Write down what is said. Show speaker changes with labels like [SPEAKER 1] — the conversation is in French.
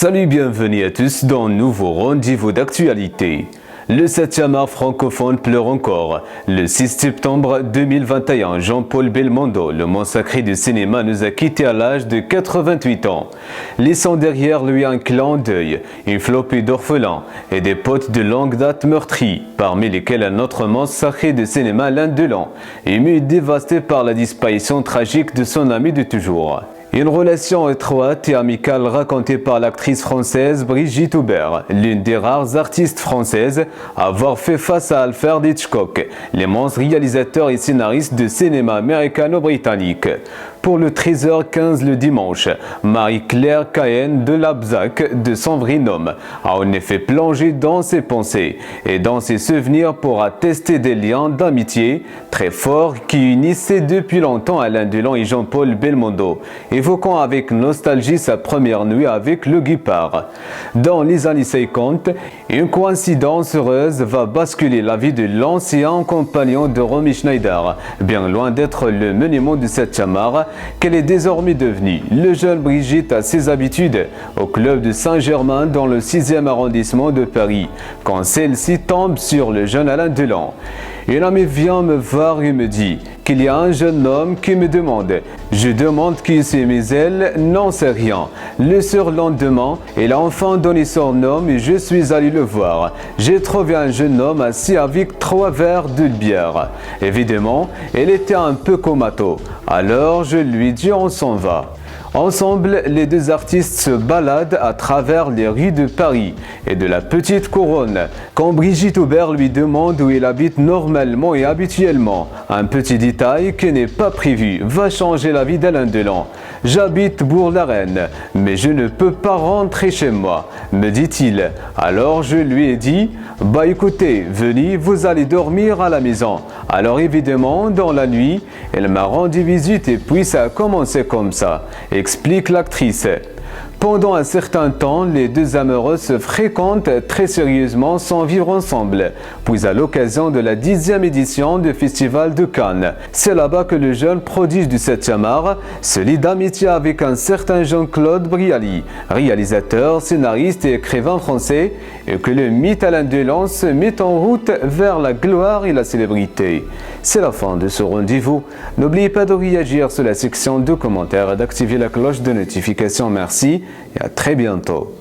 [SPEAKER 1] Salut, bienvenue à tous dans un nouveau rendez-vous d'actualité. Le 7e art francophone pleure encore. Le 6 septembre 2021, Jean-Paul Belmondo, le monstre sacré du cinéma, nous a quittés à l'âge de 88 ans, laissant derrière lui un clan deuil, une flopée d'orphelins et des potes de longue date meurtris, parmi lesquels un autre monstre sacré du cinéma, Alain Delon, ému et dévasté par la disparition tragique de son ami de toujours. Une relation étroite et amicale racontée par l'actrice française Brigitte Aubert, l'une des rares artistes françaises à avoir fait face à Alfred Hitchcock, l'immense réalisateur et scénariste de cinéma américano-britannique. Pour le 13h15 le dimanche, Marie-Claire Cahen de Labzac, de son vrai nom, a en effet plongé dans ses pensées et dans ses souvenirs pour attester des liens d'amitié très forts qui unissaient depuis longtemps Alain Delon et Jean-Paul Belmondo, évoquant avec nostalgie sa première nuit avec le guépard. Dans les années 50, une coïncidence heureuse va basculer la vie de l'ancien compagnon de Romy Schneider, bien loin d'être le monument de 7e art qu'elle est désormais devenue. Le jeune Brigitte a ses habitudes au club de Saint-Germain dans le 6e arrondissement de Paris, quand celle-ci tombe sur le jeune Alain Delon. Une amie vient me voir et me dit qu'il y a un jeune homme qui me demande. Je demande qui c'est, mais elle n'en sait rien. Le surlendemain, elle a enfin donné son nom et je suis allé le voir. J'ai trouvé un jeune homme assis avec 3 verres de bière. Évidemment, elle était un peu comateux. Alors je lui dis on s'en va. Ensemble, les deux artistes se baladent à travers les rues de Paris et de la Petite Couronne. Quand Brigitte Aubert lui demande où il habite normalement et habituellement, un petit détail qui n'est pas prévu va changer la vie d'Alain Delon. « J'habite Bourg-la-Reine, mais je ne peux pas rentrer chez moi », me dit-il. Alors je lui ai dit « Bah écoutez, venez, vous allez dormir à la maison ». Alors évidemment, dans la nuit, elle m'a rendu visite et puis ça a commencé comme ça, explique l'actrice. Pendant un certain temps, les deux amoureux se fréquentent très sérieusement sans vivre ensemble. Puis à l'occasion de la 10e édition du Festival de Cannes, c'est là-bas que le jeune prodige du 7e art se lie d'amitié avec un certain Jean-Claude Brialy, réalisateur, scénariste et écrivain français, et que le mythe Alain Delon se met en route vers la gloire et la célébrité. C'est la fin de ce rendez-vous. N'oubliez pas de réagir sur la section de commentaires et d'activer la cloche de notification. Merci et à très bientôt.